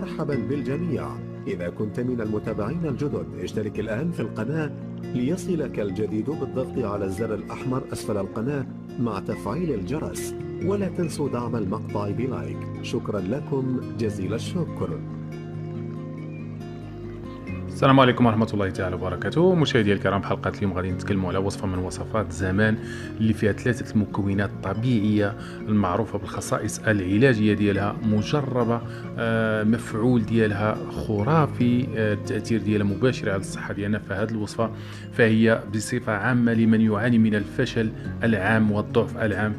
مرحبا بالجميع. إذا كنت من المتابعين الجدد اشترك الآن في القناة ليصلك الجديد بالضغط على الزر الأحمر أسفل القناة مع تفعيل الجرس، ولا تنسوا دعم المقطع بلايك. شكرا لكم جزيل الشكر. السلام عليكم ورحمة الله تعالى وبركاته. مشاهدي الكرام، في حلقة اليوم غادي نتكلموا على وصفة من وصفات زمان اللي فيها ثلاثة المكونات الطبيعية المعروفة بالخصائص العلاجية ديالها، مجربة، مفعول ديالها خرافي، التأثير ديالها مباشر على الصحة ديالنا. فهذه الوصفة فهي بصفة عامة لمن يعاني من الفشل العام والضعف العام،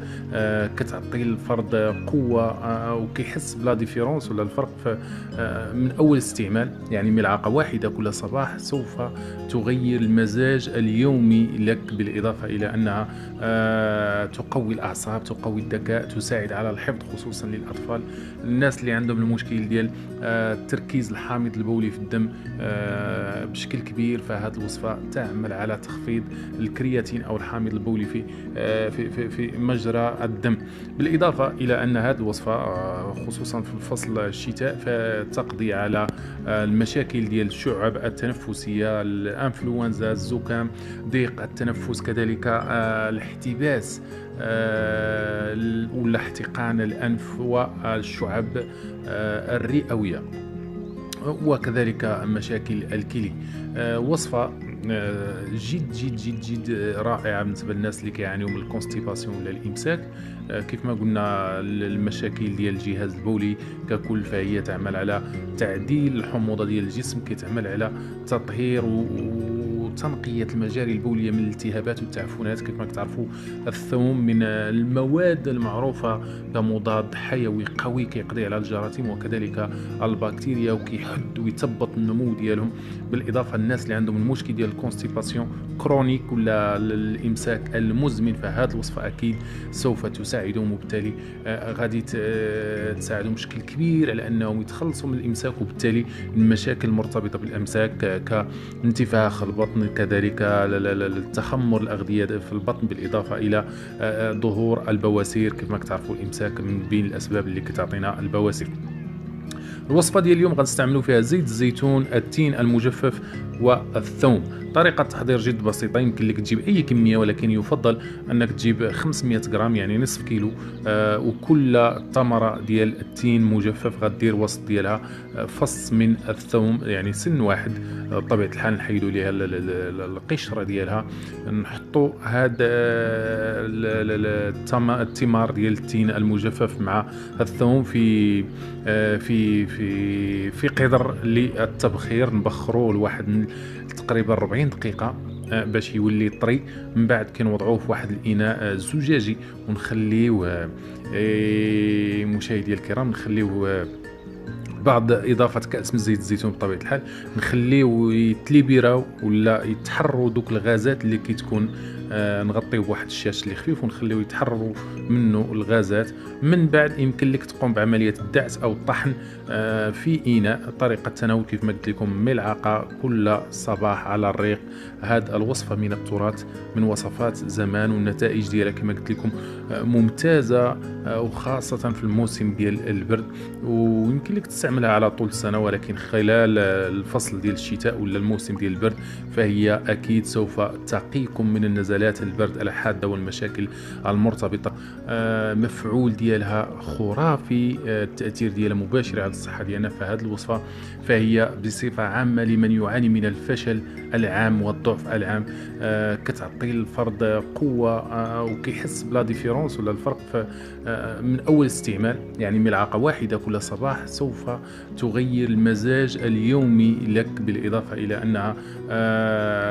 كتعطي الفرد قوة وكيحس بلا ديفيرونس ولا الفرق من أول استعمال. يعني ملعقة واحدة كل صباح سوف تغير المزاج اليومي لك، بالإضافة إلى أنها تقوي الأعصاب، تقوي الذكاء، تساعد على الحفظ خصوصا للأطفال، الناس اللي عندهم المشكل ديال التركيز الحامض البولي في الدم بشكل كبير. فهذه الوصفة تعمل على تخفيض الكرياتين أو الحامض البولي في مجرى الدم، بالإضافة إلى أن هذه الوصفة خصوصا في فصل الشتاء فتقضي على المشاكل ديال الشعب التنفسية، الانفلونزا، الزكام، ضيق التنفس، كذلك الاحتباس ولا احتقان الأنف والشعب الرئوية، وكذلك مشاكل الكلى. وصفة جد جد جد جد رائعة بالنسبة للناس اللي كيعانيوا من الكونستيباسيون ولا الإمساك. كيف ما قلنا المشاكل ديال الجهاز البولي ككل، فهي تعمل على تعديل الحموضة ديال الجسم، كتعمل على تطهير وتنقية المجاري البولية من الالتهابات والتعفنات. كيف ما كتعرفوا الثوم من المواد المعروفة كمضاد حيوي قوي كيقضي على الجراثيم وكذلك البكتيريا، وكيحد ويثبط النمو ديالهم. بالإضافة الناس اللي عندهم المشكل ديال الكونستيباسيون كرونيك ولا الإمساك المزمن، فهذه الوصفة أكيد سوف تساعدهم، وبالتالي غادي تساعدهم بشكل كبير على أنهم يتخلصوا من الإمساك وبالتالي المشاكل المرتبطة بالإمساك كانتفاخ البطن، كذلك التخمر الأغذية في البطن، بالإضافة إلى ظهور البواسير. كيف ما تعرفوا الإمساك من بين الأسباب اللي كتعطينا البواسير. الوصفة ديال اليوم غنستعملوا فيها زيت الزيتون، التين المجفف والثوم. طريقة التحضير جد بسيطة، يمكن لك تجيب أي كمية، ولكن يفضل أنك تجيب 500 غرام يعني نصف كيلو، وكل تمرة ديال التين مجفف غدير وسط ديالها فص من الثوم، يعني سن واحد بطبيعة الحال، نحيدوا ليها القشرة ديالها، نحطوا هذا التمر ديال التين المجفف مع الثوم في في في في قدر للتبخير، نبخروه لواحد تقريبا 40 دقيقة باش يولي طري. من بعد كنوضعوه في واحد الإناء زجاجي ونخليوه، مشاهدي الكرام، نخليوه بعد إضافة كأس من زيت الزيتون بطبيعة الحال، نخليوه يتليبيراو ولا يتحرروا دوك الغازات اللي كتكون، نغطيه بواحد الشاش اللي خفيف ونخليوه يتحرروا منه الغازات. من بعد يمكن لك تقوم بعملية الدعس أو الطحن في إناء. طريقة التناول كيف ما قلت لكم ملعقة كل صباح على الريق. هذه الوصفة من التراث، من وصفات زمان، والنتائج ديالها كما قلت لكم ممتازة، وخاصة في الموسم ديال البرد، ويمكن لك تستعملها على طول السنة، ولكن خلال الفصل ديال الشتاء ولا الموسم ديال البرد فهي أكيد سوف تقيكم من النزلات البرد الحادة والمشاكل المرتبطة. مفعول ديالها خرافي، التأثير ديالها مباشر على الصحة ديالنا. فهذه الوصفة فهي بصفة عامة لمن يعاني من الفشل العام والضعف العام، كتعطي الفرد قوة وكيحس بلا ديفيرونس ولا الفرق من أول استعمال. يعني ملعقة واحدة كل صباح سوف تغير المزاج اليومي لك، بالإضافة إلى أنها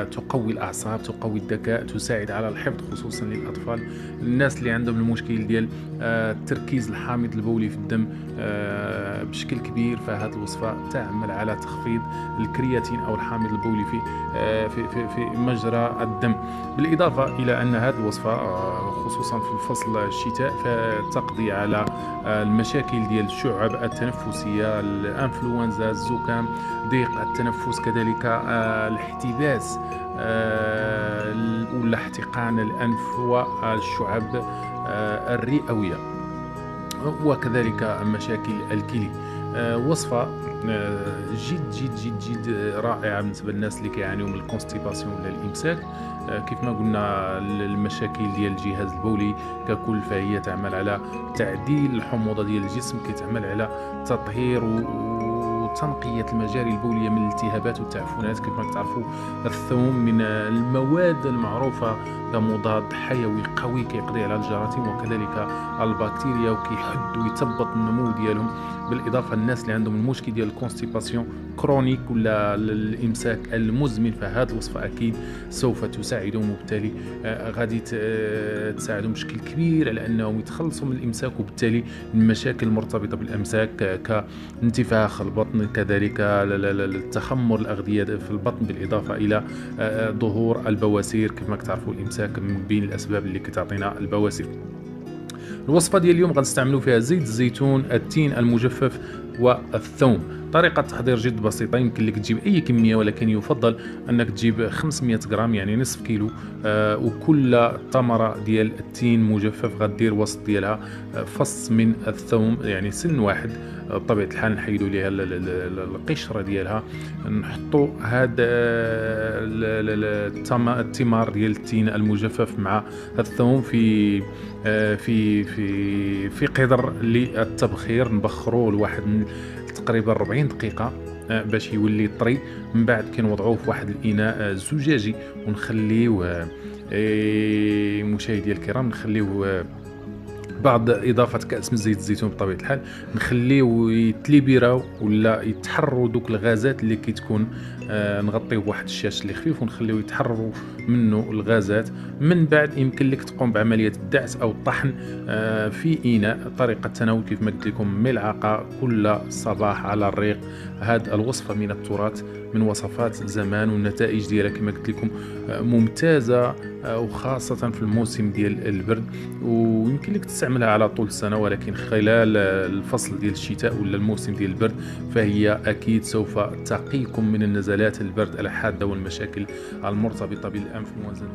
تقوي الأعصاب، تقوي الذكاء، تساعد على الحفظ خصوصا للأطفال، الناس اللي عندهم المشكل ديال التركيز الحامض البولي في الدم بشكل كبير. فهذه الوصفة تعمل على تخفيض الكرياتين أو الحامض البولي في مجرى الدم، بالإضافة إلى أن هذه الوصفة خصوصا في فصل الشتاء فتقضي على المشاكل ديال الشعب التنفسية، الانفلونزا، الزكام، ضيق التنفس، كذلك الاحتباس ولا احتقان الأنف والشعب الرئوية، وكذلك مشاكل الكلى. وصفة جد جد جد جد رائعه بالنسبه للناس اللي كيعانيوا من الكونستيباسيون ولا الامساك. كيف ما قلنا المشاكل ديال الجهاز البولي ككل، فهي تعمل على تعديل الحموضه ديال الجسم، كتعمل على تطهير وتنقية المجاري البولية من الالتهابات والتعفنات. كيف ما تعرفوا الثوم من المواد المعروفة كمضاد حيوي قوي كيقضي على الجراثيم وكذلك البكتيريا، وكيحد ويثبط النمو ديالهم. بالاضافه للناس اللي عندهم المشكل ديال الكونستيباسيون كرونيك ولا الامساك المزمن، فهذه الوصفه اكيد سوف تساعدهم، وبالتالي غادي تساعدهم بشكل كبير على انهم يتخلصوا من الامساك، وبالتالي المشاكل المرتبطه بالامساك كانتفاخ البطن، كذلك التخمر الاغذيه في البطن، بالاضافه الى ظهور البواسير. كما تعرفوا الامساك من بين الاسباب اللي كتعطينا البواسير. الوصفه ديال اليوم غنستعملوا فيها زيت الزيتون، التين المجفف والثوم. طريقه التحضير جد بسيطه، يمكن لك تجيب اي كميه، ولكن يفضل انك تجيب 500 غرام يعني نصف كيلو، وكل تمره ديال التين مجفف غدير وسط ديالها فص من الثوم، يعني سن واحد بطبيعه الحال، نحيدوا ليها القشره ديالها، نحطوا هذا التمر ديال التين المجفف مع الثوم في في في في قدر للتبخير، نبخروه لواحد تقريبا 40 دقيقه باش يولي طري. من بعد كنوضعوه في واحد الاناء زجاجي ونخليوه، مشاهدي الكرام، نخليوه بعد اضافه كاس من زيت الزيتون بطبيعه الحال، نخليوه يتليبيراو ولا يتحرروا دوك الغازات اللي كتكون، نغطيه بواحد الشاش اللي خفيف ونخليوه يتحرروا منه الغازات. من بعد يمكن لك تقوم بعمليه الدعس او الطحن في اناء. طريقه التناول كيف ما قلت لكم ملعقه كل صباح على الريق. هذه الوصفه من التراث، من وصفات زمان، والنتائج ديالها كما قلت لكم ممتازه، وخاصه في الموسم ديال البرد، ويمكن لك تستعملها على طول السنه، ولكن خلال الفصل ديال الشتاء ولا الموسم ديال البرد فهي اكيد سوف تقيكم من النزلات البرد الحاده والمشاكل المرتبطه بالانفلونزا.